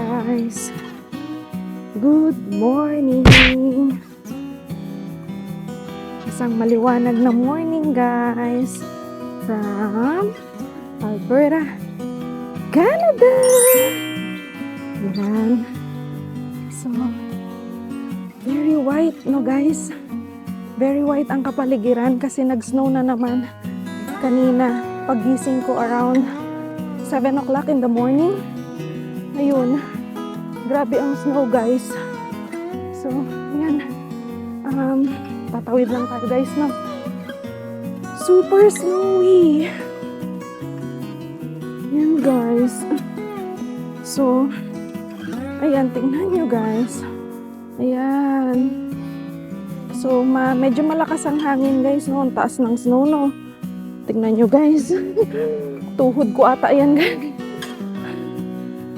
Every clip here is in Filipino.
guys. Good morning. Isang maliwanag na morning guys from Alberta, Canada. Yan. So, very white no guys. Very white ang kapaligiran kasi nag-snow na naman kanina. Pagising ko around 7 o'clock in the morning. Ayun. Grabe ang snow guys. So, yan. Tatawid lang tayo guys, no? Super snowy. Yan guys. So, ayan, tingnan nyo guys. Ayan. So, medyo malakas ang hangin guys, no? Ang taas ng snow, no? Tingnan nyo guys. Tuhod ko ata yan guys.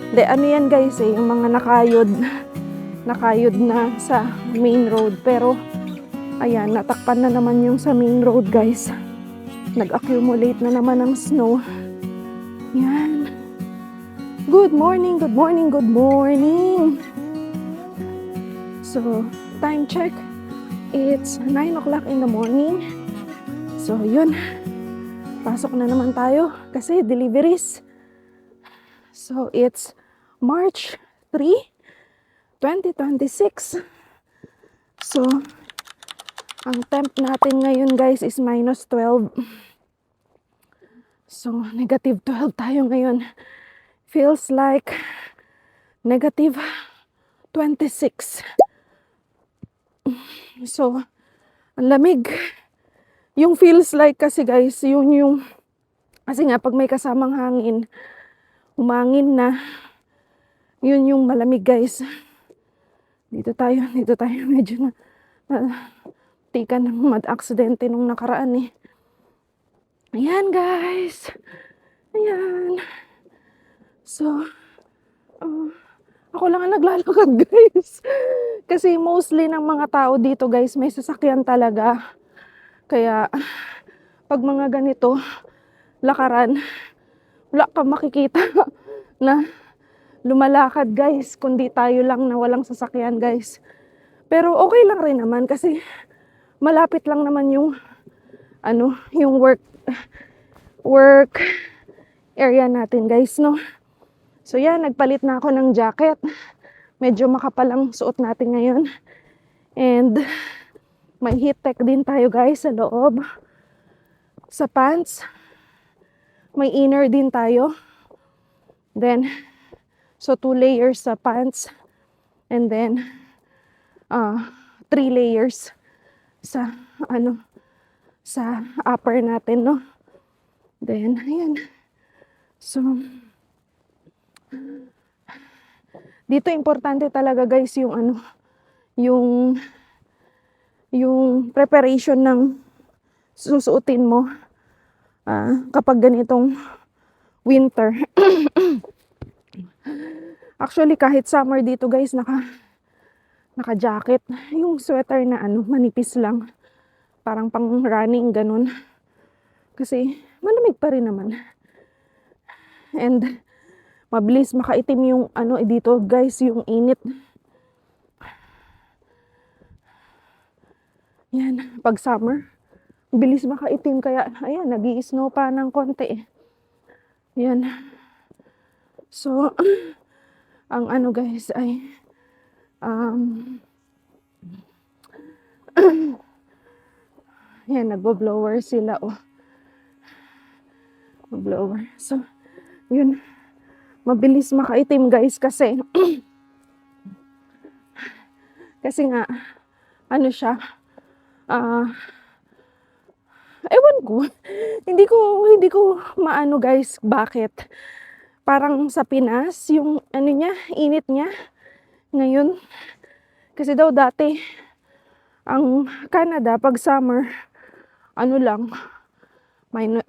De, ano yan guys eh, yung mga nakayod na sa main road. Pero, ayan, natakpan na naman yung sa main road guys. Nag-accumulate na naman ang snow. Yan. Good morning, good morning, good morning. So, time check. It's 9 o'clock in the morning. So, yun. Pasok na naman tayo kasi deliveries. So, it's March 3, 2026. So, ang temp natin ngayon guys is -12. So, -12 tayo ngayon. Feels like -26. So, ang lamig. Yung feels like kasi guys, yung kasi nga pag may kasamang hangin, umangin na, yun yung malamig guys. Dito tayo medyo tikan ng mad-aksidente nung nakaraan eh. Ayan guys. Ayan. So, ako lang ang naglalakad guys. Kasi mostly ng mga tao dito guys, may sasakyan talaga. Kaya, pag mga ganito, lakaran, wala kang makikita na lumalakad guys, kundi tayo lang na walang sasakyan guys. Pero okay lang rin naman kasi malapit lang naman yung yung work area natin guys, no. So yan, nagpalit na ako ng jacket. Medyo makapal ang suot natin ngayon. And may heat tech din tayo guys sa loob. Sa pants, may inner din tayo. Then, so 2 layers sa pants. And then, 3 layers sa, sa upper natin, no? Then, ayan. So, dito importante talaga guys yung yung preparation ng susuotin mo kapag ganitong winter. Actually, kahit summer dito guys, naka-jacket. Yung sweater na manipis lang. Parang pang running, ganun. Kasi, malamig pa rin naman. And, mabilis makaitim yung dito guys, yung init. Yan, pag summer, bilis makaitim. Kaya, ayan, nag-i-snow pa ng konti. Yan. So, ang guys ay yan, nagbo-blower sila blower. So, yun, mabilis makaitim guys kasi kasi nga siya ewan ko, hindi ko maano guys, bakit parang sa Pinas yung niya, init niya ngayon. Kasi daw dati ang Canada pag summer lang, may 22,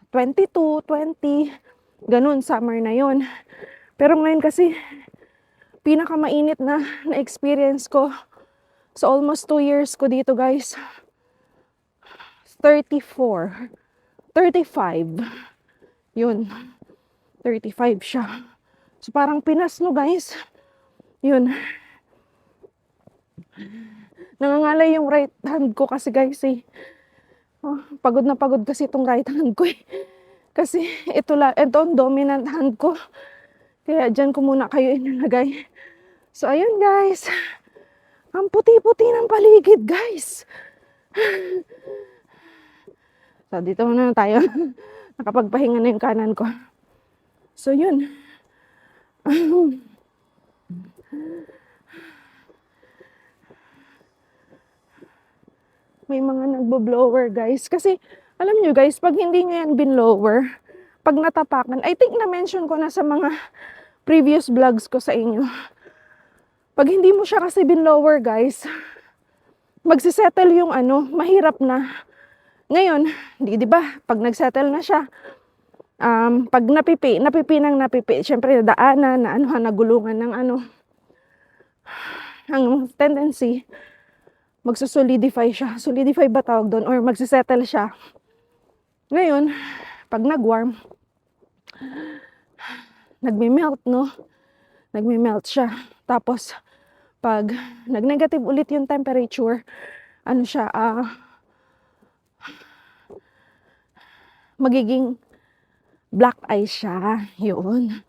20, ganun, summer na yon. Pero ngayon kasi pinakamainit na experience ko sa almost 2 years ko dito guys, 34, 35, yun, 35 siya. So parang pinas no guys. Yun. Nangangalay yung right hand ko kasi guys eh. Oh, pagod na pagod kasi itong right hand ko eh. Kasi ito ang dominant hand ko. Kaya dyan ko muna kayo inilagay. So ayun guys. Ang puti-puti ng paligid guys. So dito muna tayo. Nakapagpahinga na yung kanan ko. So yun. May mga nagbo-blower guys. Kasi alam nyo guys, pag hindi nyo yan binlower, pag natapakan, I think na-mention ko na sa mga previous vlogs ko sa inyo. Pag hindi mo siya kasi binlower guys, magsisettle yung mahirap na. Ngayon, di ba, pag nagsettle na siya, pag napipi, syempre daanan, nagulungan ng ang tendency, magsusolidify siya. Solidify ba tawag doon? Or magsisettle siya. Ngayon, pag nag-warm, nagme-melt, no? Nagme-melt siya. Tapos, pag nag-negative ulit yung temperature, siya, magiging black ice siya. Yun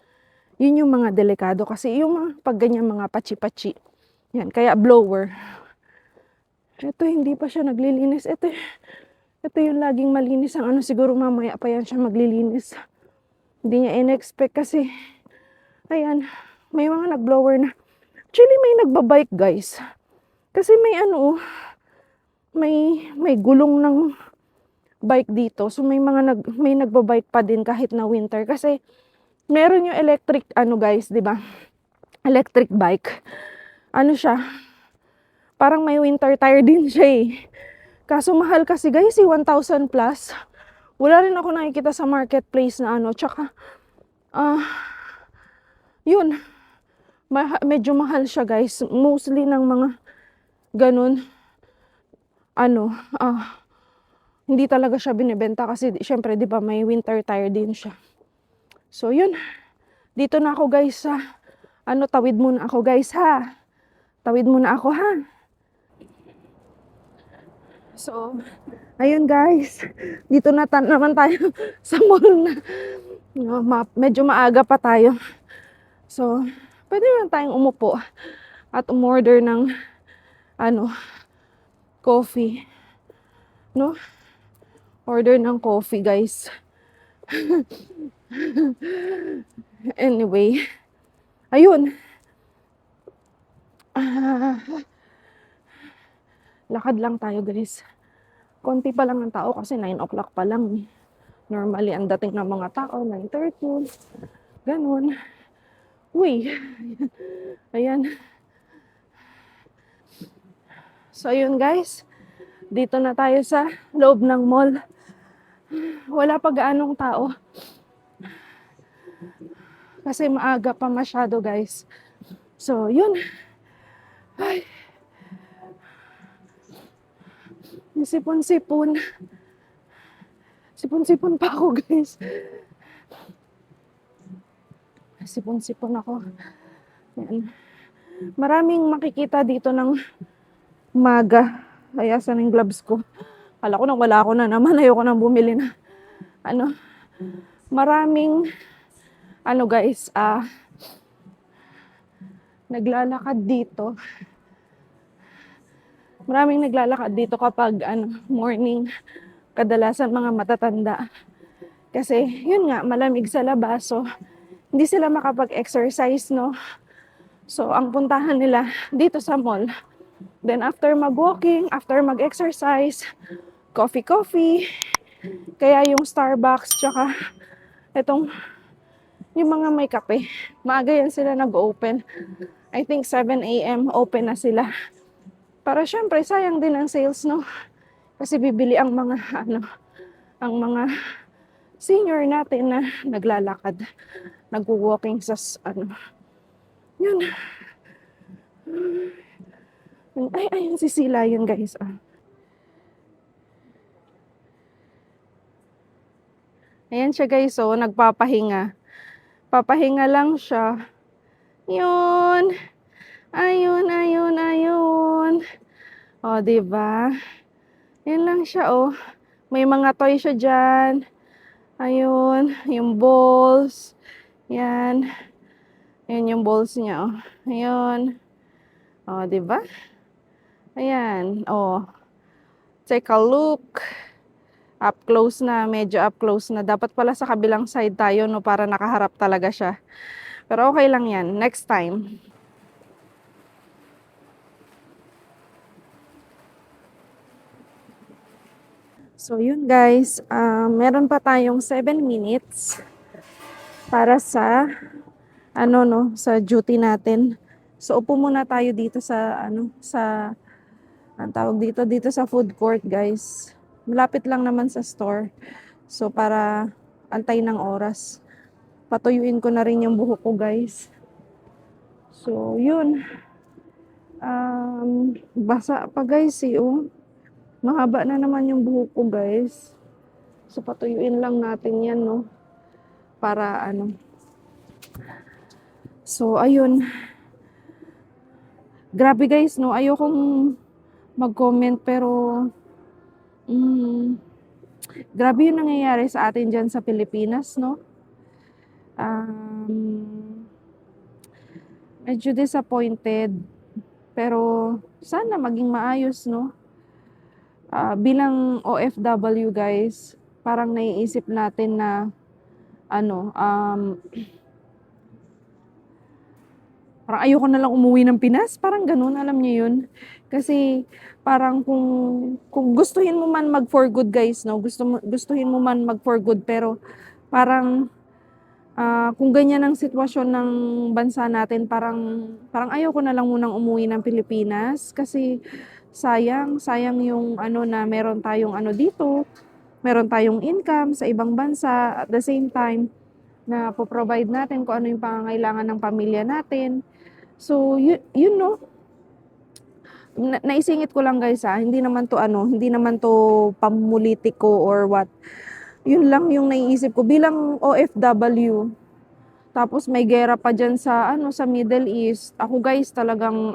yung mga delikado. Kasi yung mga, pag ganyan mga pachi-pachi, yan, kaya blower. Ito, hindi pa siya naglilinis. Ito yung laging malinis ang siguro mamaya pa yan siya maglilinis. Hindi niya in-expect kasi, ayan, may mga nag-blower na. Actually, may nagbabike guys. Kasi may gulong ng bike dito. So may nagbabike pa din kahit na winter. Kasi meron yung electric, guys, di ba? Electric bike. Siya, parang may winter tire din siya eh. Kaso mahal kasi guys, 1,000 plus. Wala rin ako nakikita sa marketplace na tsaka, yun, medyo mahal siya guys. Mostly ng mga ganun, hindi talaga siya binibenta kasi syempre, di ba, may winter tire din siya. So yun, dito na ako guys sa, tawid muna ako guys ha. Tawid muna ako ha. So, ayun guys, dito na naman tayo sa mall na. Medyo maaga pa tayo. So, pwede naman tayong umupo at umorder ng coffee. No? Order ng coffee guys. Anyway, ayun. Lakad lang tayo guys. Konti pa lang ang tao kasi 9 o'clock pa lang. Normally, ang dating ng mga tao, 9:30. Ganun. Uy. Ayan. So, ayun guys. Dito na tayo sa loob ng mall. Wala pa gaanong tao. Kasi maaga pa masyado guys. So, yun. Ay. Sipon-sipon. Sipon-sipon pa ako guys. Sipon-sipon ako. Yan. Maraming makikita dito ng umaga. Kaya saan yung gloves ko? Kala ko nang wala ako na naman. Ayoko nang bumili na. Maraming guys, naglalakad dito. Maraming naglalakad dito kapag morning. Kadalasan mga matatanda. Kasi yun nga, malamig sa labas. So, hindi sila makapag-exercise, no? So, ang puntahan nila dito sa mall. Then, after mag-walking, after mag-exercise, coffee. Kaya yung Starbucks, tsaka itong, yung mga may kape. Maaga yan sila nag-open. I think 7 a.m. open na sila. Para syempre, sayang din ang sales, no? Kasi bibili ang mga, ang mga senior natin na naglalakad. Nag-walking sa, yun. Ayun si Sila yun, guys. Ayan siya, guys. So, nagpapahinga. Papahinga lang siya. Yun. Ayun, ayun, ayun. O, diba? Yan lang siya, oh. May mga toy siya dyan. Ayun, yung balls. Yan. Yan yung balls niya, oh. Ayun. O, diba? Ayan, oh. Take a look. Up close na, medyo up close na. Dapat pala sa kabilang side tayo, no, para nakaharap talaga siya. Pero okay lang yan. Next time. So, yun guys. Meron pa tayong 7 minutes para sa, sa duty natin. So, upo muna tayo dito sa, ang tawag dito sa food court, guys. Malapit lang naman sa store. So, para antay ng oras. Patuyuin ko na rin yung buhok ko, guys. So, yun. Basa pa, guys, oh. Mahaba na naman yung buhok ko, guys. So, patuyuin lang natin yan, no? Para, So, ayun. Grabe, guys, no? Ayokong mag-comment, pero grabe yung nangyayari sa atin dyan sa Pilipinas, no? Medyo disappointed. Pero, sana maging maayos, no? Bilang OFW, guys, parang naiisip natin na parang ayoko na lang umuwi ng Pinas, parang ganun, alam niyo yun. Kasi parang kung gustuhin mo man mag for good, guys, no, gustuhin mo man mag for good, pero parang kung ganyan ang sitwasyon ng bansa natin, parang ayoko na lang munang umuwi ng Pilipinas kasi sayang yung na meron tayong dito, meron tayong income sa ibang bansa at the same time na po-provide natin kung ano yung pangangailangan ng pamilya natin. So, yun no, naisingit ko lang, guys, hindi naman to pamulitiko or what. Yun lang yung naiisip ko bilang OFW. Tapos may gera pa diyan sa sa Middle East. Ako, guys, talagang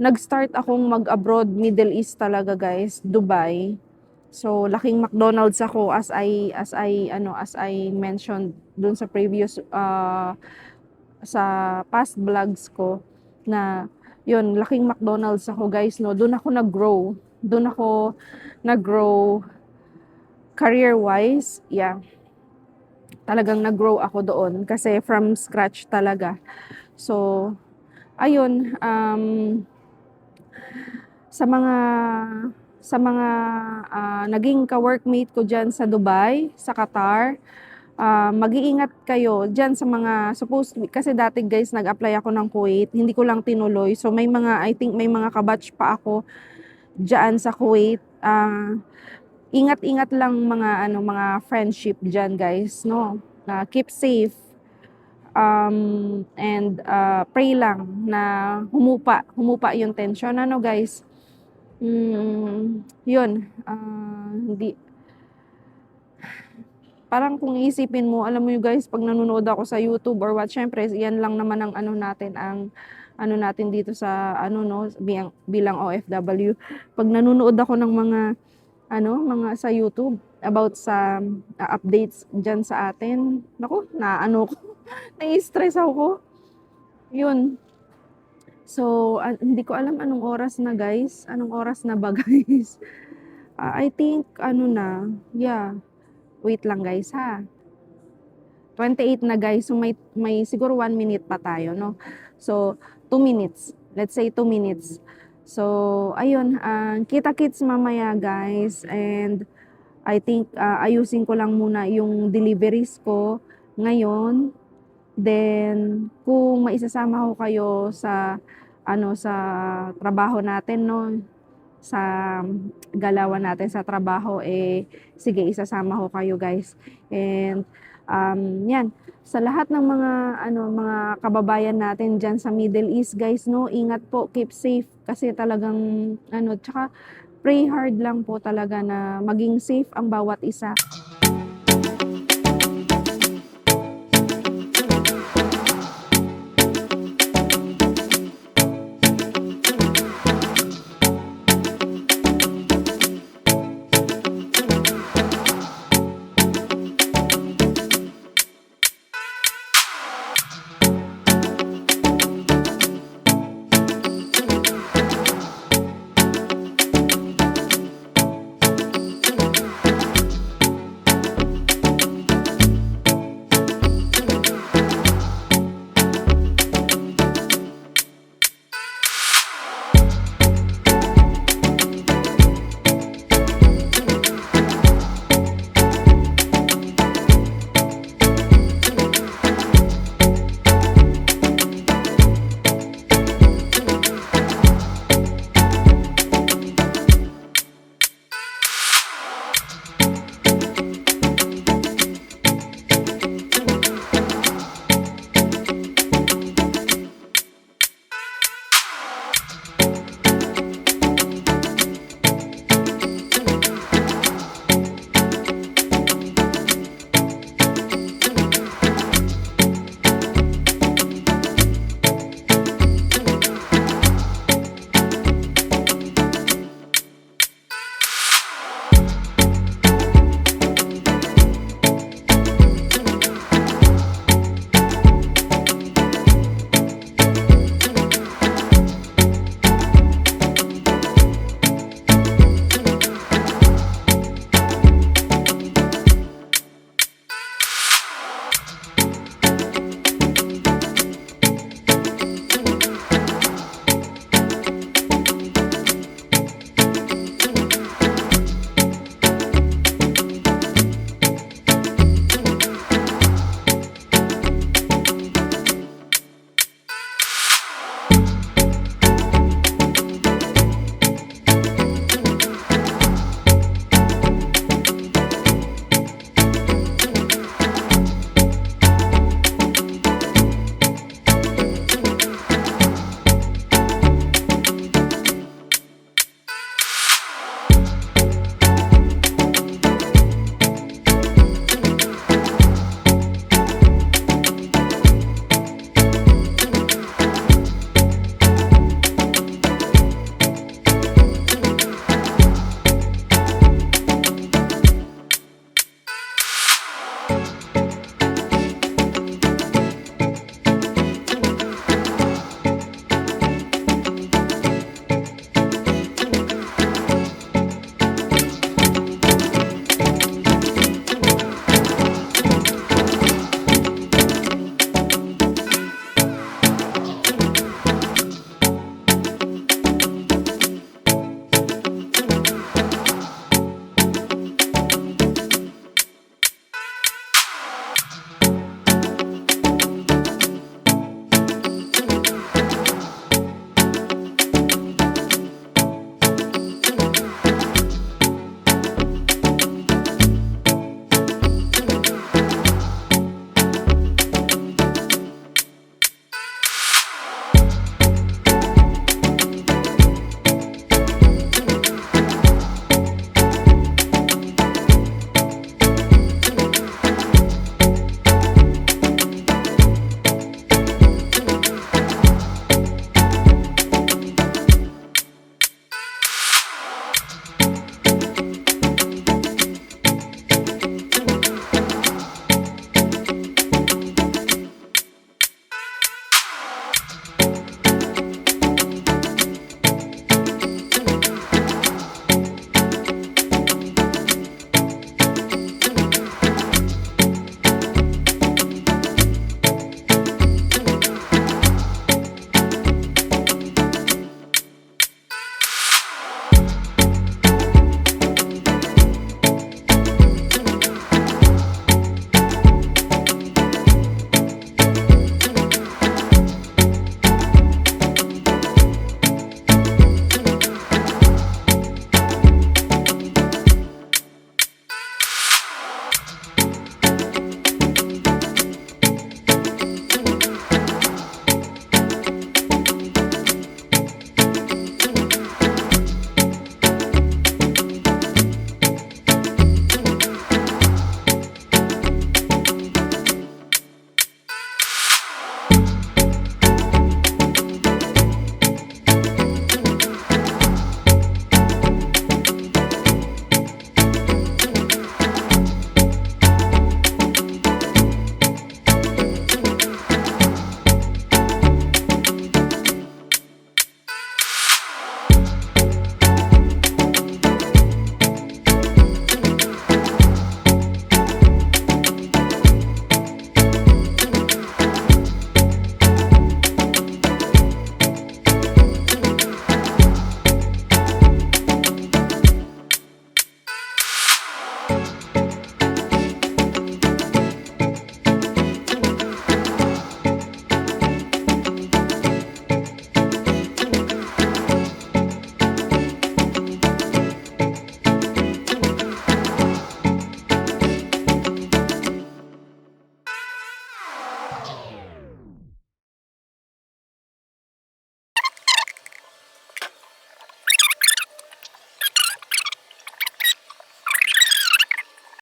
nag-start akong mag-abroad Middle East talaga, guys, Dubai. So, laking McDonald's ako as I mentioned dun sa previous sa past vlogs ko na yun, laking McDonald's ako, guys, no. Doon ako nag-grow career-wise. Yeah. Talagang nag-grow ako doon kasi from scratch talaga. So, ayun, sa mga naging ka-workmate ko diyan sa Dubai, sa Qatar, mag-iingat kayo diyan sa mga kasi dati, guys, nag-apply ako ng Kuwait, hindi ko lang tinuloy. So I think may mga kabatch pa ako diyan sa Kuwait. Ingat-ingat lang mga friendship diyan, guys, no. Keep safe. And pray lang na humupa yung tension, guys. Yun, hindi parang kung iisipin mo, alam mo, guys, pag nanonood ako sa YouTube or what, syempre yan lang naman ang natin dito sa no, bilang OFW. Pag nanonood ako ng mga sa YouTube about sa updates diyan sa atin, naku, nai-stress ako. Yun. So, hindi ko alam anong oras na, guys. Anong oras na ba, guys? I think yeah. Wait lang, guys, ha. 28 na, guys. So may siguro 1 minute pa tayo, no. So 2 minutes. Let's say 2 minutes. So ayun, kita-kits mamaya, guys, and I think ayusin ko lang muna yung deliveries ko ngayon. Then kung maisasama ko kayo sa sa trabaho natin, no, sa galawan natin sa trabaho, sige, isasama ko kayo, guys. And yan, sa lahat ng mga kababayan natin diyan sa Middle East, guys, no, ingat po, keep safe kasi talagang tsaka pray hard lang po talaga na maging safe ang bawat isa.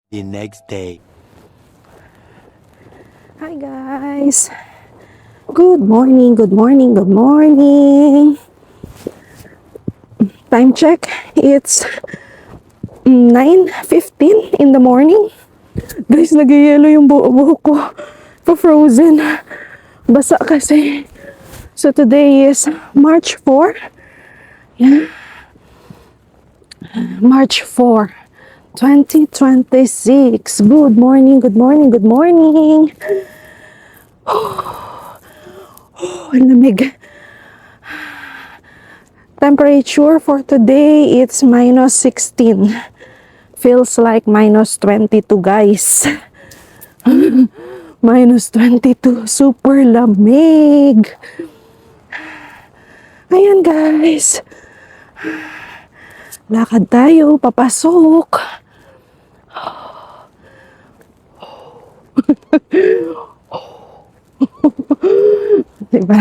The next day. Hi guys! Good morning, good morning, good morning! Time check, it's 9:15 in the morning. Guys, nag-yellow yung buhok ko. Pa-frozen. Basa kasi. So today is March 4. Yan. March 4, 2026. Good morning, good morning, good morning. Ang lamig. Temperature for today, it's -16. Feels like -22, guys. -22. Super lamig. Ayan, guys. Lakad tayo, papasok. Diba?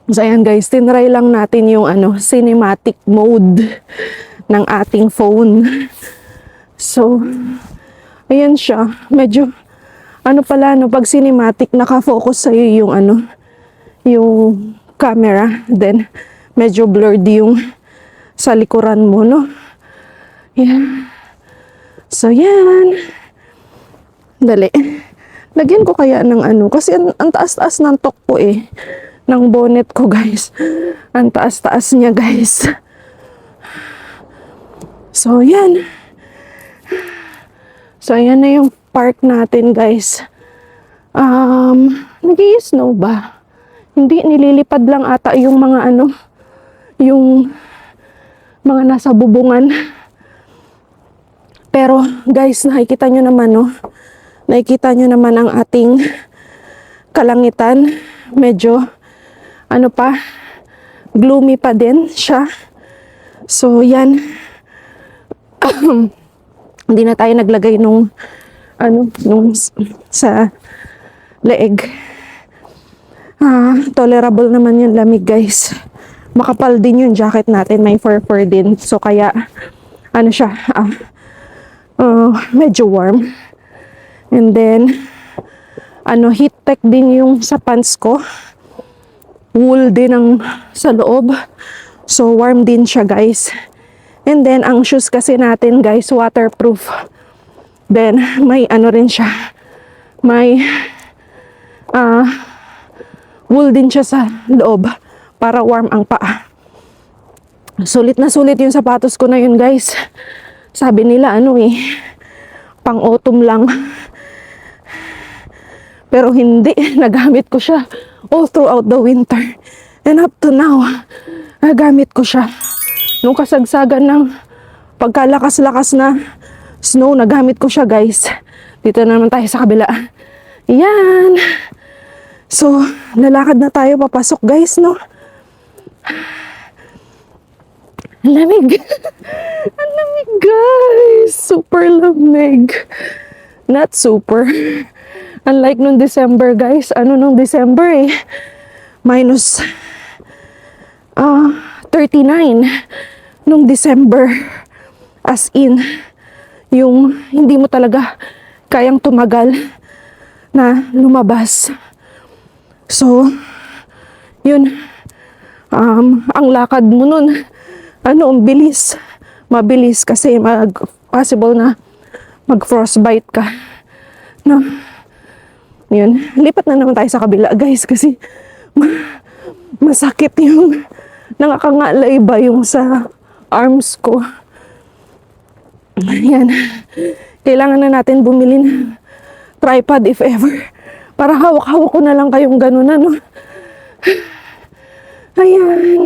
So, ayan guys, tinry lang natin yung cinematic mode ng ating phone. So, ayan siya. Medyo, pag cinematic, nakafocus sa'yo yung camera. Then, medyo blurred yung sa likuran mo, no? Yan. So, yan. Dali. Lagyan ko kaya ng kasi ang taas-taas ng tok ko eh. Ng bonnet ko, guys. Ang taas-taas niya, guys. So, yan. So, ayan na yung park natin, guys. Nag-i-snow ba? Hindi, nililipad lang ata yung mga yung mga nasa bubungan. Pero, guys, nakikita nyo naman, no? Nakikita nyo naman ang ating kalangitan. Medyo, gloomy pa din siya. So, yan. Hindi na tayo naglagay nung sa leeg. Tolerable naman yung lamig, guys. Makapal din yung jacket natin. May fur din. So, kaya, siya, medyo warm. And then, heat tech din yung sa pants ko. Wool din ang sa loob. So, warm din siya, guys. And then, ang shoes kasi natin, guys, waterproof. Then, may rin siya. May, wool din siya sa loob para warm ang paa. Sulit na sulit yung sapatos ko na yun, guys. Sabi nila, pang autumn lang. Pero hindi, nagamit ko siya all throughout the winter. And up to now, nagamit ko siya. Nung kasagsagan ng pagkalakas-lakas na snow, nagamit ko siya, guys. Dito naman tayo sa kabila. Yan. So, lalakad na tayo papasok, guys, no? Ang lamig. Ang lamig, guys. Super lamig. Not super. Unlike nung December, guys. Nung December eh. Minus 39. Nung December. As in, yung hindi mo talaga kayang tumagal na lumabas. So, yun. Ang lakad mo nun, ang bilis. Mabilis kasi possible na mag-frostbite ka. No? Yun. Lipat na naman tayo sa kabila, guys, kasi masakit yung nakakangalay ba yung sa arms ko. Ayan. Kailangan na natin bumili ng tripod if ever. Para hawak-hawak ko na lang kayong ganun, Ayan.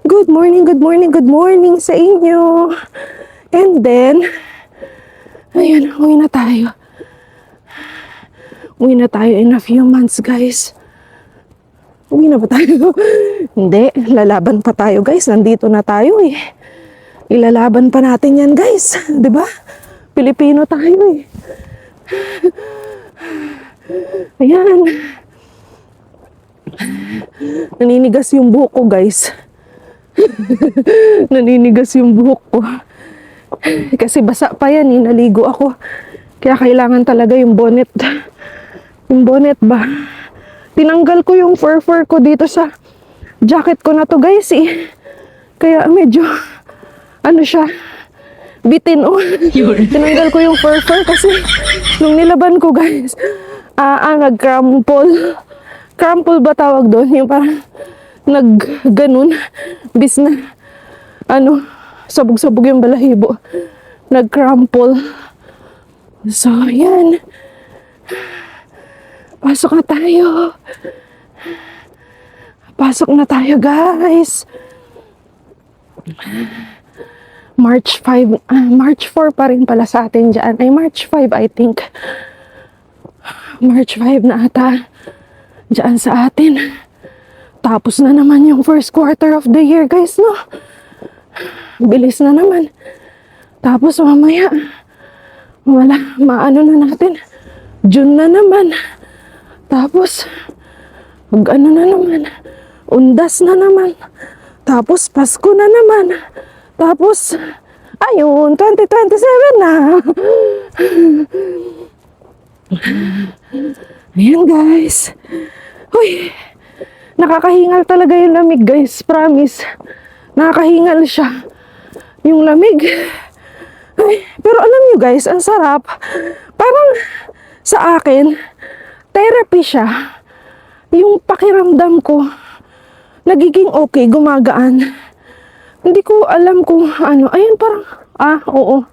Good morning, good morning, good morning sa inyo. And then, ayan, uwi na tayo. Uwi na tayo in a few months, guys. Uwi na ba tayo? Hindi, lalaban pa tayo, guys. Nandito na tayo eh. Ilalaban pa natin yan, guys. 'Di ba? Pilipino tayo eh. Ayan. Naninigas yung buhok ko, guys. Naninigas yung buhok ko. Kasi basa pa yan eh, naligo ako. Kaya kailangan talaga yung bonnet. Yung bonnet ba? Tinanggal ko yung fur ko dito sa jacket ko na to guys eh. Kaya medyo, ano siya, bitin oh. Tinanggal ko yung fur kasi nung nilaban ko guys, nag-crumple. Crumple ba tawag doon? Yung parang nag-ganun. Bis na, ano, sabog-sabog yung balahibo. Nag-crumple. So, yan. Pasok na tayo. Pasok na tayo, guys. March 5, March 4 pa rin pala sa atin dyan. Ay, March 5, I think. March 5 na ata dyan sa atin. Tapos na naman yung first quarter of the year, guys, no? Bilis na naman. Tapos mamaya, maano na natin. June na naman. Tapos, ano na naman. Undas na naman. Tapos, Pasko na naman. Tapos, ayun, 2027 na. Ayan, guys. Uy, nakakahingal talaga yung lamig, guys. Promise. Nakakahingal siya. Yung lamig. Ay, pero alam nyo, guys, ang sarap. Parang, sa akin, therapy siya. Yung pakiramdam ko, nagiging okay, gumagaan. Hindi ko alam kung ano. Ayun, parang, oo.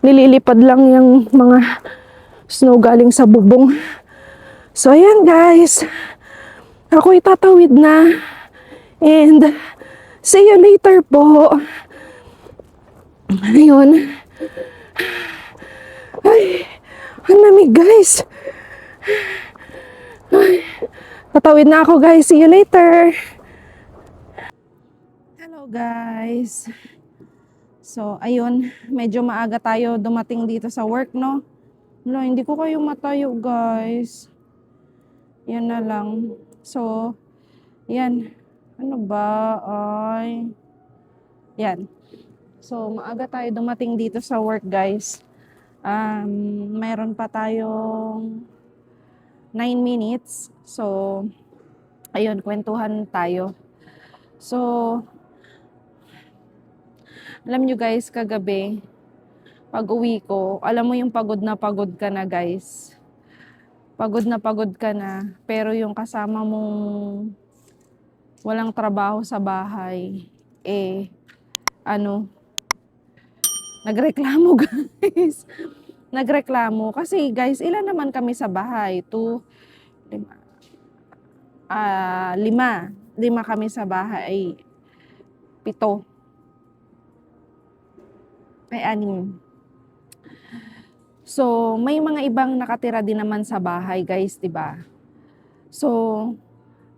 Nililipad lang yung mga snow galing sa bubong. So, ayan guys. Ako'y tatawid na. And, see you later po. Ayun. Ay, ang lamig guys. Ay, tatawid na ako guys. See you later. Hello guys. So, ayun. Medyo maaga tayo dumating dito sa work, no? Wala, hindi ko kayo matayo, guys. Yan na lang. So, yan. Ano ba? Ay. Yan. So, maaga tayo dumating dito sa work, guys. Mayroon pa tayong 9 minutes. So, ayun, kwentuhan tayo. So, alam nyo guys, kagabi, pag uwi ko, alam mo yung pagod na pagod ka na guys. Pagod na pagod ka na, pero yung kasama mong walang trabaho sa bahay, nagreklamo guys. Nagreklamo. Kasi guys, ilan naman kami sa bahay? 2, 5. 5 kami sa bahay. 7. Ay, 6. So, may mga ibang nakatira din naman sa bahay, guys, 'di ba? So,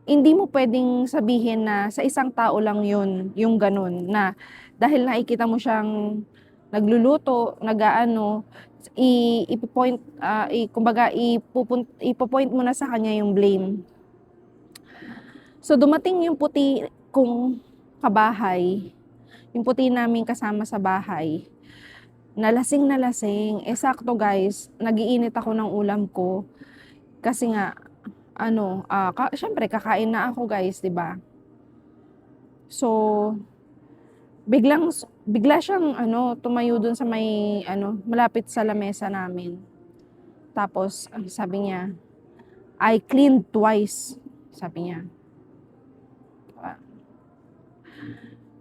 hindi mo pwedeng sabihin na sa isang tao lang 'yun, yung ganun na dahil nakikita mo siyang nagluluto, nag-aano, kumbaga ipo-point mo na sa kanya yung blame. So, dumating yung puti kong kabahay, yung puti naming kasama sa bahay. Nalasing na lasing. Sakto guys, nagiinit ako ng ulam ko. Kasi nga, syempre kakain na ako guys, 'di ba? So, bigla siyang tumayo dun sa may malapit sa lamesa namin. Tapos, sabi niya, I cleaned twice, sabi niya.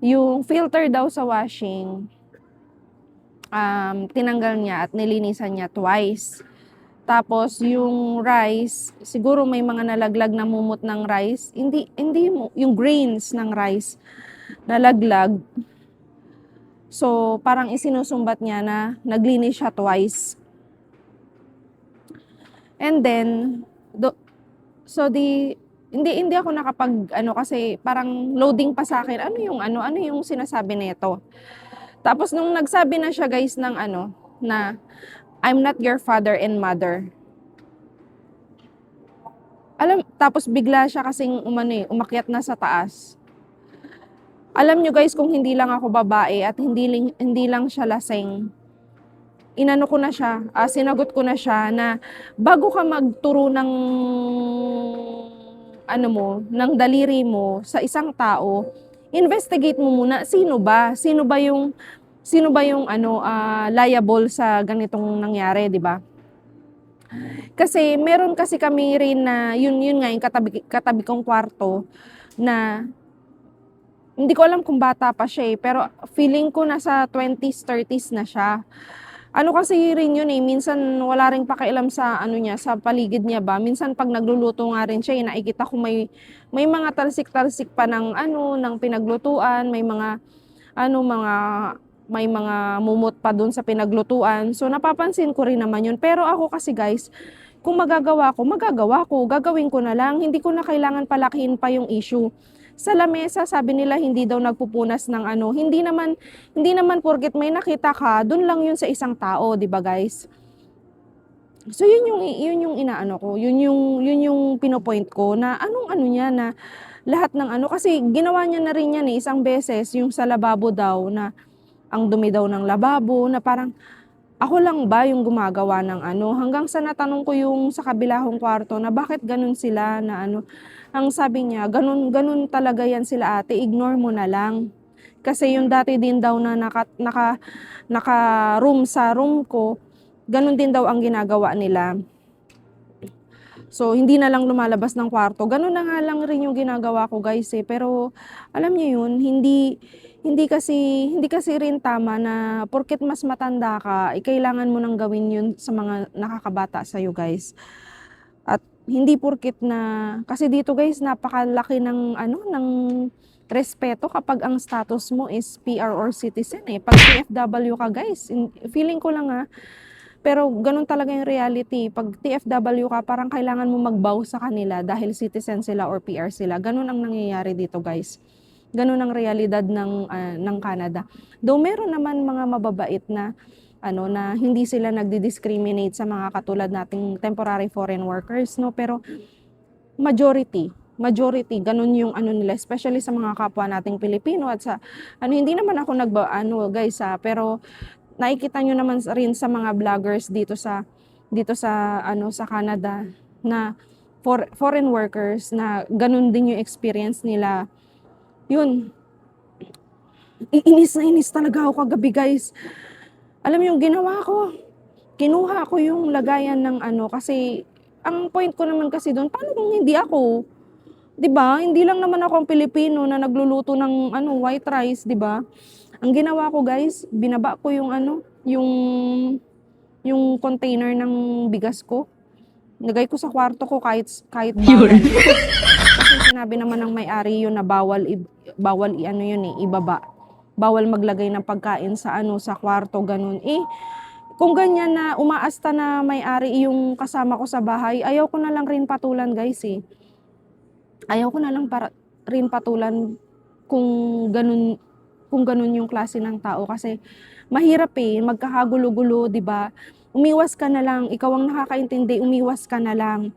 Yung filter daw sa washing, tinanggal niya at nilinisan niya twice. Tapos yung rice, siguro may mga nalaglag na mumot ng rice. Hindi yung grains ng rice nalaglag. So parang isinusumbat niya na naglinis siya twice. And then hindi ako nakapag kasi parang loading pa sa akin. Ano yung sinasabi nito? Tapos nung nagsabi na siya guys ng na I'm not your father and mother. Tapos bigla siya kasing umakyat na sa taas. Alam nyo guys, kung hindi lang ako babae at hindi lang siya lasing, inano ko na siya, sinagot ko na siya na bago ka magturo ng ano mo, ng daliri mo sa isang tao, investigate mo muna sino ba? Sino ba yung ano liable sa ganitong nangyari, 'di ba? Kasi meron kasi kami rin na yun nga yung katabi kong kwarto na hindi ko alam kung bata pa siya pero feeling ko nasa 20s, 30s na siya. Ano kasi rin yun minsan wala ring pakialam sa ano niya, sa paligid niya ba. Minsan pag nagluluto nga rin siya, nakikita ko may mga talsik-talsik pa ng ano, ng pinaglutuan, may mga mumot pa dun sa pinaglutuan. So napapansin ko rin naman yun. Pero ako kasi guys, kung magagawa ko, gagawin ko na lang. Hindi ko na kailangan palakihin pa yung issue. Sa lamesa, sabi nila hindi daw nagpupunas ng ano. Hindi naman porket may nakita ka, dun lang yun sa isang tao, 'di ba guys? So yun yung inaano ko. Yun yung pinopoint ko na anong ano niya na lahat ng ano kasi ginawa niya na rin yan isang beses yung sa lababo daw na ang dumi daw ng lababo na parang ako lang ba yung gumagawa ng ano? Hanggang sa natanong ko yung sa kabilahong kwarto na bakit ganun sila na ano. Ang sabi niya, ganun talaga yan sila ate, ignore mo na lang. Kasi yung dati din daw na naka room sa room ko, ganun din daw ang ginagawa nila. So, hindi na lang lumalabas ng kwarto. Ganun na nga lang rin yung ginagawa ko guys Pero, alam niyo yun, hindi kasi rin tama na porket mas matanda ka, kailangan mo nang gawin yun sa mga nakakabata sa'yo guys. At hindi porket na, kasi dito guys, napakalaki ng ano, ng respeto kapag ang status mo is PR or citizen Pag PFW ka guys, feeling ko lang pero ganun talaga yung reality. Pag TFW ka, parang kailangan mo mag-bow sa kanila dahil citizen sila or PR sila. Ganun ang nangyayari dito guys. Ganun ang realidad ng Canada. Though meron naman mga mababait na ano na hindi sila nagdi-discriminate sa mga katulad nating temporary foreign workers no pero majority ganun yung ano nila especially sa mga kapwa nating Pilipino at sa ano hindi naman ako guys pero nakikita nyo naman rin sa mga vloggers dito sa ano sa Canada na foreign workers na ganun din yung experience nila. Yun. Inis talaga ako kagabi guys. Alam mo yung ginawa ko? Kinuha ko yung lagayan ng ano kasi ang point ko naman kasi doon, paano kung hindi ako? 'Di ba? Hindi lang naman ako ang Pilipino na nagluluto ng ano white rice, 'di ba? Ang ginawa ko guys, binaba ko yung ano, yung container ng bigas ko. Nagay ko sa kwarto ko kahit bawal. Kasi sinabi naman ng may-ari yun na bawal ano yun ibaba. Bawal maglagay ng pagkain sa ano sa kwarto ganun. Kung ganyan na umaasta na may-ari yung kasama ko sa bahay, ayaw ko na lang rin patulan guys Ayaw ko na lang rin patulan kung ganun yung klase ng tao kasi mahirap magkakagulo-gulo, 'di ba? Umiwas ka na lang, ikaw ang nakakaintindi, umiwas ka na lang.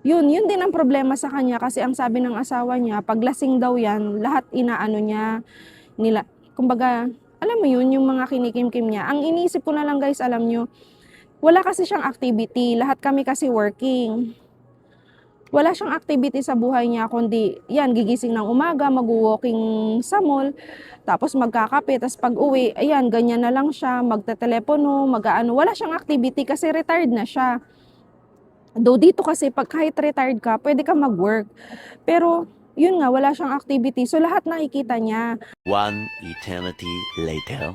Yun din ang problema sa kanya kasi ang sabi ng asawa niya, pag lasing daw yan, lahat inaano niya, kumbaga, alam mo yun, yung mga kinikimkim niya. Ang iniisip ko na lang guys, alam nyo, wala kasi siyang activity, lahat kami kasi working. Wala siyang activity sa buhay niya, kundi yan, gigising ng umaga, mag-walking sa mall, tapos magkakape, tapos pag uwi, ayan, ganyan na lang siya, magtetelepono, mag-aano, wala siyang activity kasi retired na siya. Though dito kasi, pag kahit retired ka, pwede ka mag-work. Pero, yun nga, wala siyang activity, so lahat nakikita niya. One eternity later.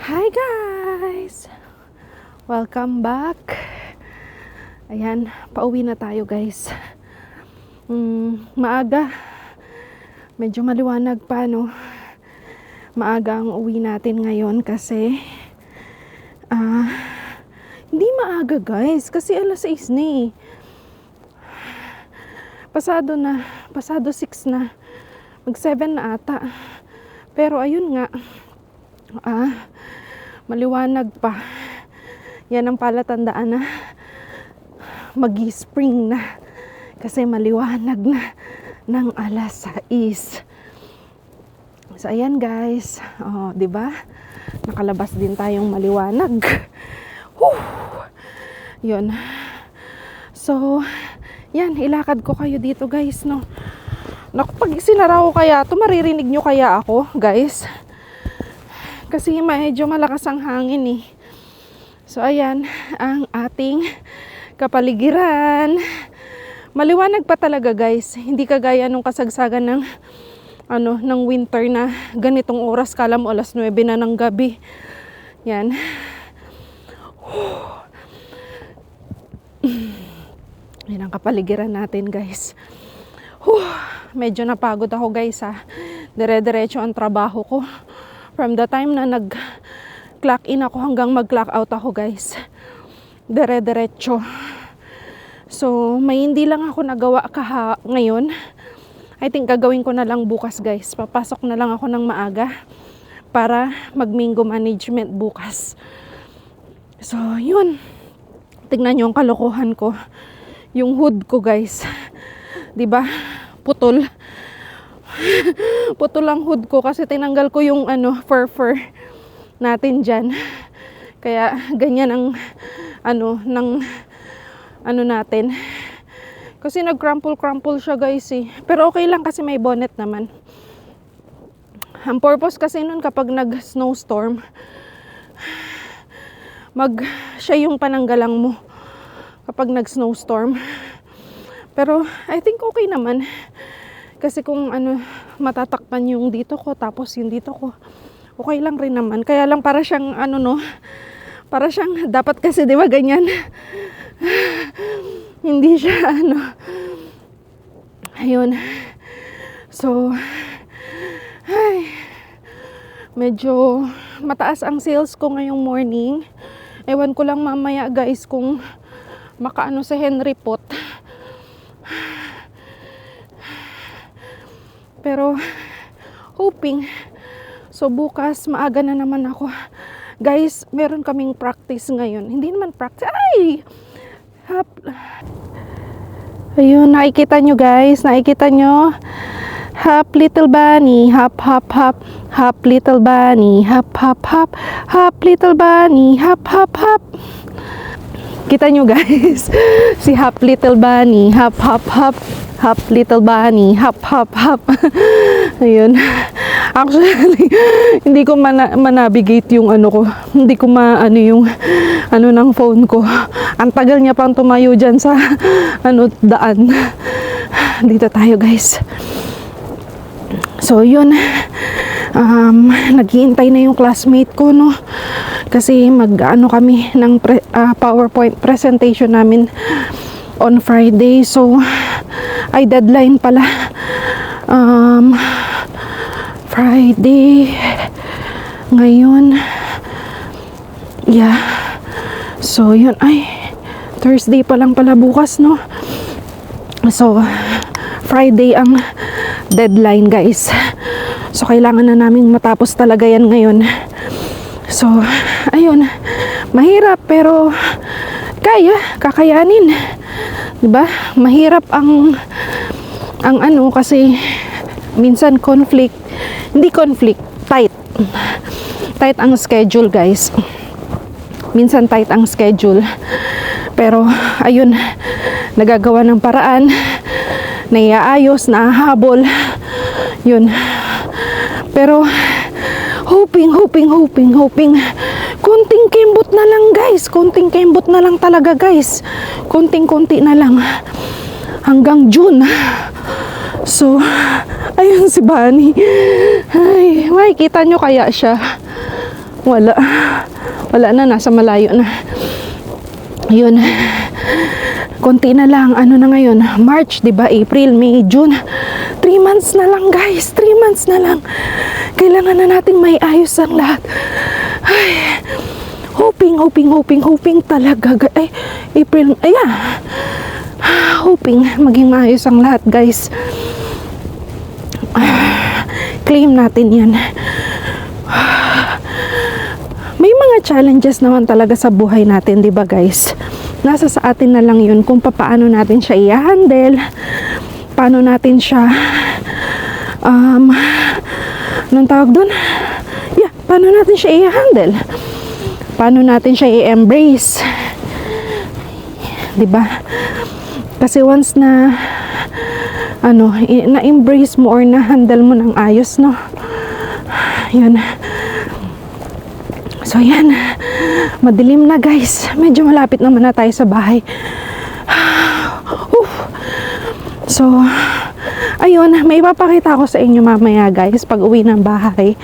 Hi guys! Welcome back. Ayan, pauwi na tayo guys. Maaga. Medyo maliwanag pa no. Maaga ang uwi natin ngayon kasi hindi maaga guys kasi alas 6 na Pasado 6 na. Mag 7 na ata. Pero ayun nga. Maliwanag pa. Yan ang palatandaan na magi-spring na kasi maliwanag na ng alas 6. So ayan guys, oh, 'di ba? Nakalabas din tayong maliwanag. Whew! 'Yun. So, yan, ilakad ko kayo dito guys, no. Naku, pag sinara ko kaya ito, maririnig nyo kaya ako, guys. Kasi medyo malakas ang hangin eh. So ayan, ang ating kapaligiran. Maliwanag pa talaga guys. Hindi kagaya nung kasagsagan ng ng winter na ganitong oras, kala mo alas 9 na ng gabi. Yan. Yan ang kapaligiran natin guys. Medyo napagod ako guys ha. Dire-diretso ang trabaho ko. From the time na nag-clock in ako hanggang mag-clock out ako guys. Dire-diretso. So, may hindi lang ako nagawa ngayon. I think gagawin ko na lang bukas guys. Papasok na lang ako ng maaga para mag-mingo management bukas. So, yun. Tignan nyo ang kalokohan ko. Yung hood ko guys. 'Di ba? Putol. Putol ang hood ko kasi tinanggal ko yung fur natin diyan. Kaya ganyan ang natin. Kasi nag-crumple siya guys eh. Pero okay lang kasi may bonnet naman. Ang purpose kasi nun kapag nag-snowstorm, siya yung pananggalang mo kapag nag-snowstorm. Pero I think okay naman. Kasi kung matatakpan yung dito ko tapos yung dito ko, okay lang rin naman. Kaya lang para siyang para siyang dapat kasi 'di ba ganyan. Hindi siya ayun. So medyo mataas ang sales ko ngayong morning. Ewan ko lang mamaya guys kung makaano sa Henry Pot. Pero hoping. So bukas maaga na naman ako. Guys, meron kaming practice ngayon. Hindi naman practice. Ay! Ayun, nakikita nyo guys. Nakikita nyo. Hop little bunny, hop hop hop. Hop little bunny, hop hop hop. Hop little bunny, hop hop hop. Kita nyo guys. Si Hop little bunny, hop hop hop. Hop little bunny, hop hop hop. Ayun. Actually, hindi ko manavigate yung ko. Hindi ko yung ng phone ko. Ang tagal niya pang tumayo dyan sa daan. Dito tayo guys. So yun, naghihintay na yung classmate ko, no? Kasi kami ng PowerPoint presentation namin on Friday. So ay deadline pala Friday ngayon. Yeah. So yun, ay Thursday pa lang pala bukas, no? So Friday ang deadline guys. So kailangan na naming matapos talaga yan ngayon. So ayun, mahirap pero kakayanin. 'Di ba? Mahirap ang kasi minsan tight. Tight ang schedule guys. Minsan tight ang schedule. Pero ayun, nagagawa ng paraan, naiaayos, nahahabol. Yun. Pero hoping konting kembot na lang guys. Konting kembot na lang talaga guys. Konting-konti na lang hanggang June. So ayun si Bunny. Ay, makikita nyo kaya siya? Wala na, nasa malayo na. Yun. Konti na lang, na ngayon, March, 'di ba? April, May, June. 3 months na lang, guys. 3 months na lang. Kailangan na nating may ayos ang lahat. Ay, hoping talaga. Ay, April, ayan. Hoping maging maayos ang lahat, guys. Claim natin 'yan. May mga challenges naman talaga sa buhay natin, 'di ba, guys? Nasa sa atin na lang 'yun kung paano natin siya i-handle, paano natin siya anong tawag doon? Yeah, paano natin siya i-handle? Paano natin siya i-embrace? 'Di ba? Kasi once na na-embrace mo or na-handle mo ng ayos, no? Yun. So, yan. Madilim na, guys. Medyo malapit naman na tayo sa bahay. So, ayun. May ipapakita ko sa inyo mamaya, guys, pag uwi ng bahay.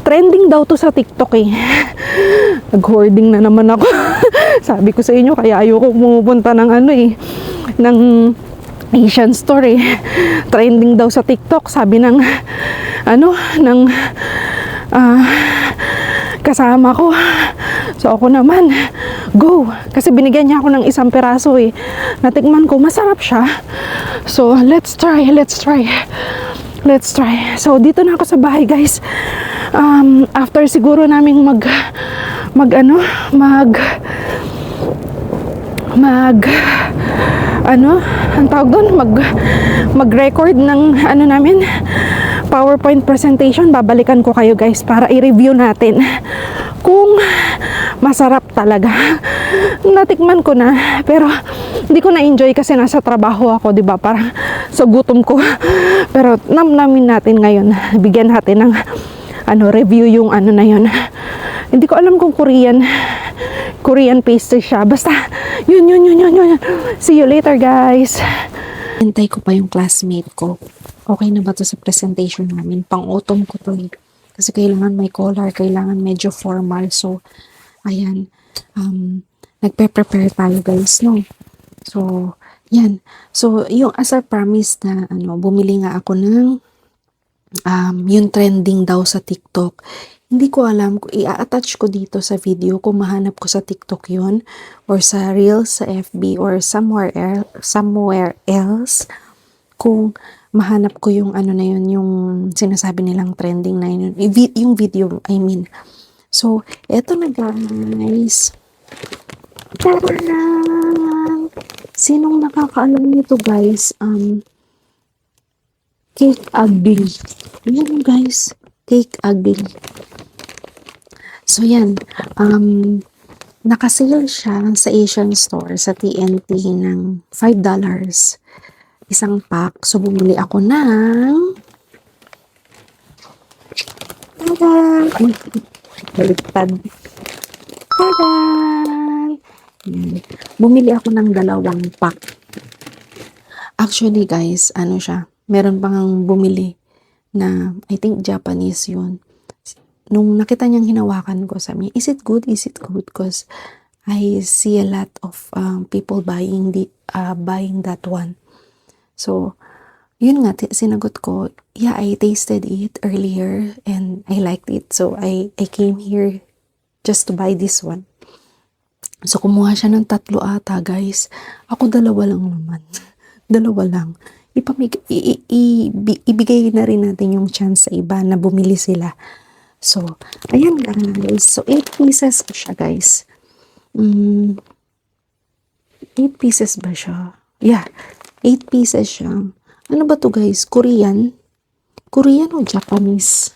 Trending daw to sa TikTok eh. Nag-hoarding na naman ako. Sabi ko sa inyo, kaya ayoko pumupunta ng ng Asian store eh. Trending daw sa TikTok, sabi ng kasama ko. So ako naman, go. Kasi binigyan niya ako ng isang peraso eh. Natikman ko, masarap siya. So let's try. So dito na ako sa bahay, guys. After siguro naming ang tawag doon, mag-record ng namin PowerPoint presentation, babalikan ko kayo, guys, para i-review natin kung masarap talaga. Natikman ko na, pero hindi ko na-enjoy kasi nasa trabaho ako, 'di ba? Parang sa gutom ko. Pero namnamin natin ngayon. Bigyan natin ng review yung na yun. Hindi ko alam kung Korean pastry siya. Basta, yun. See you later, guys. Hintay ko pa yung classmate ko. Okay na ba to sa presentation namin? Pang-autumn ko to eh. Kasi kailangan may collar, kailangan medyo formal. So, ayan. Nagpe-prepare tayo, guys, no? So, yan. So, yung as I promised na, bumili nga ako ng yung trending daw sa TikTok. Hindi ko alam kung i-attach ko dito sa video kung mahanap ko sa TikTok yun or sa Reels, sa FB or somewhere else kung mahanap ko yung na yun, yung sinasabi nilang trending na yun, yung video, I mean. So, eto na, guys. Tara na! Sinong nakakaalam nito, guys? Cake ugly. Yan, guys. Cake ugly. So, yan. Nakasale siya sa Asian store sa TNT ng $5. Isang pack. So, bumili ako ng tada! Baliktad. Tada! Bumili ako ng 2 pack. Actually, guys, siya, meron pang bumili na, I think Japanese yun. Nung nakita niyang hinawakan ko, sabi niya, is it good? Because I see a lot of people buying that one. So, yun nga, sinagot ko, yeah, I tasted it earlier and I liked it. So, I came here just to buy this one. So, kumuha siya ng 3 ata, guys. Ako 2 lang naman. 2 lang. Ibigay na rin natin yung chance sa iba na bumili sila. So, ayan, guys. So, 8 pieces siya, guys. 8 pieces ba siya? Yeah, 8 pieces siya. Ano ba to, guys? Korean? Korean o Japanese?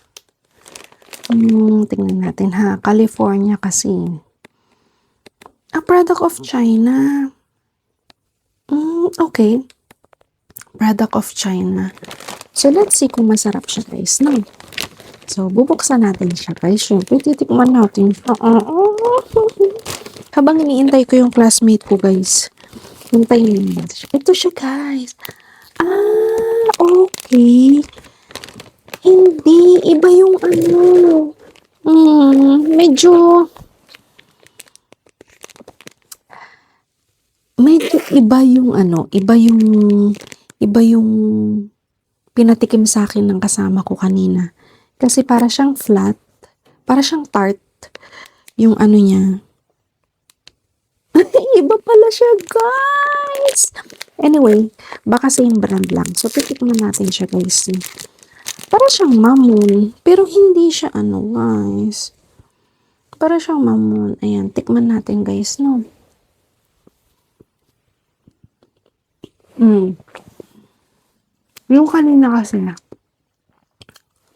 Tingnan natin, ha? California kasi. A product of China. Okay. Product of China. So, let's see kung masarap siya, guys, no? So, bubuksan natin siya, guys. Siyempre, titikman natin. Habang iniintay ko yung classmate ko, guys. Hintayin natin siya. Ito siya, guys. Okay. Hindi. Iba yung medyo iba yung iba yung pinatikim sa akin ng kasama ko kanina. Kasi para siyang flat, para siyang tart, yung niya. Iba pala siya, guys! Anyway, baka same brand lang. So, titikman natin siya, guys. Para siyang mamon, pero hindi siya guys. Para siyang mamon. Ayan, tikman natin, guys, no? Yung kanina kasi na,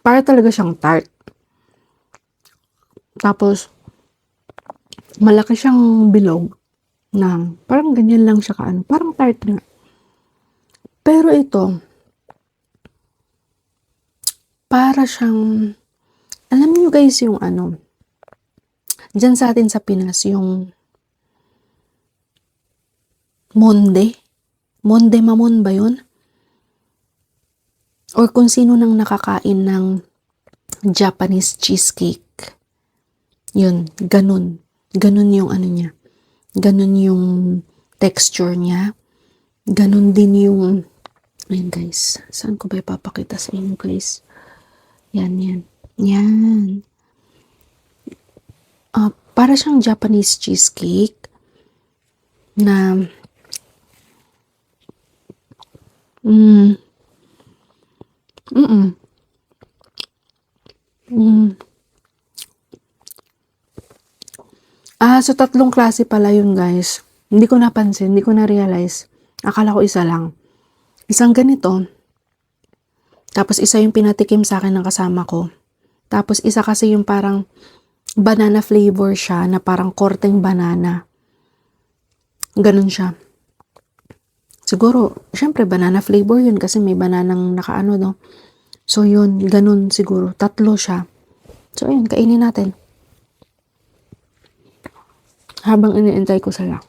para talaga siyang tart. Tapos, malaki siyang bilog na parang ganyan lang siya kaano. Parang tart nga. Pero ito, para siyang, alam niyo guys yung ano, dyan sa atin sa Pinas, yung monde. Monde mamon ba yun? Or kung sino nang nakakain ng Japanese cheesecake. Yun, ganun. Ganun yung ano niya. Ganun yung texture niya. Ganun din yung, ayan guys, saan ko ba ipapakita sa inyo guys? Yan, yan. Yan. Para siyang Japanese cheesecake na mm, mm, mm. So tatlong klase pala yun guys. Hindi ko napansin, hindi ko na-realize. Akala ko isa lang. Isang ganito. Tapos isa yung pinatikim sa akin ng kasama ko. Tapos isa kasi yung parang banana flavor siya na parang korteng banana. Ganun siya. Siguro, syempre banana flavor yun kasi may bananang nakaano no. So yun, ganun siguro. Tatlo siya. So ayun, kainin natin. Habang iniintay ko sila.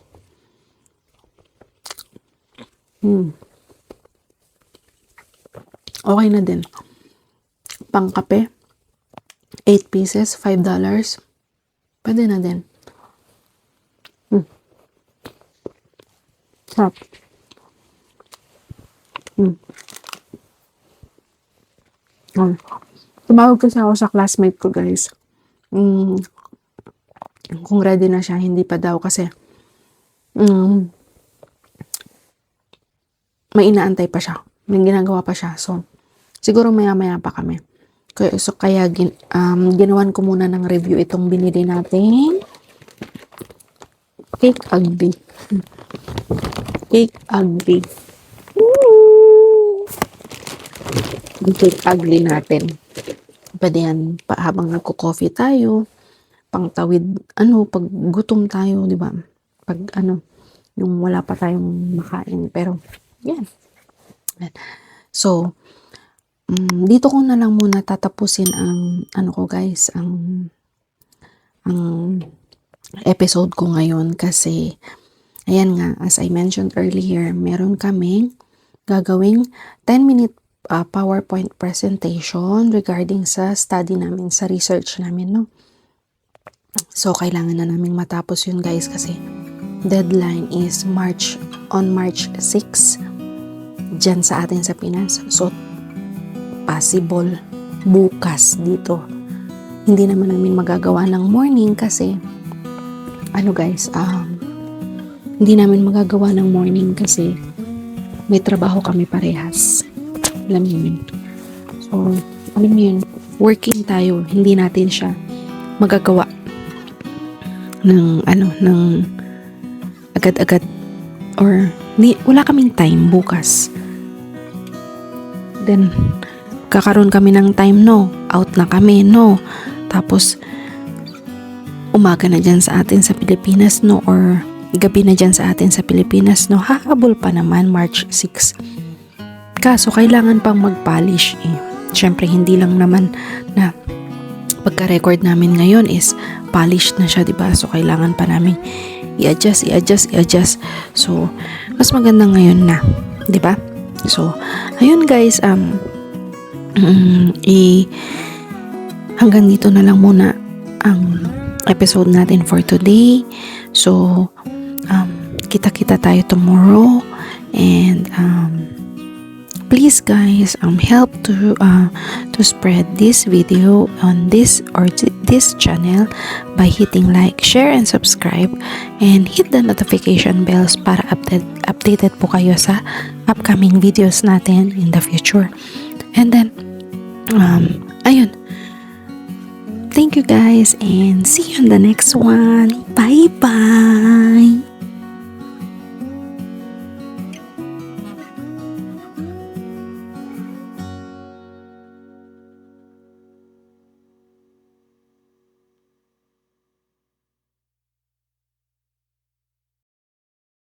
Okay na din. Pangkape. 8 pieces, $5. Pwede na din. Sarap. Tumawag kasi ako sa classmate ko guys. Kung ready na siya, hindi pa daw kasi may inaantay pa siya. May ginagawa pa siya. So, siguro maya-maya pa kami. Kaya ginawan ko muna ng review itong binili natin. Cake Ugly. Cake Ugly. Yung Cake Ugly natin. Pwede yan habang nagko-coffee tayo. Pangtawid, pag gutom tayo, di ba? Pag yung wala pa tayong makain. Pero, yan. So, dito ko na lang muna tatapusin ang ko guys, ang episode ko ngayon kasi ayan nga, as I mentioned earlier, meron kaming gagawing 10-minute PowerPoint presentation regarding sa study namin, sa research namin, no? So, kailangan na naming matapos yun guys kasi deadline is on March 6 dyan sa atin sa Pinas. So, possible bukas dito. Hindi naman namin magagawa ng morning kasi hindi namin magagawa ng morning kasi may trabaho kami parehas. Alam niyo yun. So, alam niyo yun, working tayo, hindi natin siya magagawa ng agad-agad or wala kaming time bukas. Then, kakaroon kami ng time, no? Out na kami, no? Tapos, umaga na dyan sa atin sa Pilipinas, no? Or gabi na dyan sa atin sa Pilipinas, no? Hahabol pa naman, March 6. Kaso, kailangan pang mag-polish, eh. Siyempre, hindi lang naman na pagka-record namin ngayon is polished na siya, diba? So, kailangan pa namin i-adjust. So, mas maganda ngayon na, diba? So, ayun guys, hanggang dito na lang muna ang episode natin for today. So, kita-kita tayo tomorrow and please guys, help to spread this video on this channel by hitting like, share, and subscribe, and hit the notification bells para updated po kayo sa upcoming videos natin in the future. And then, ayun. Thank you guys and see you on the next one. Bye-bye!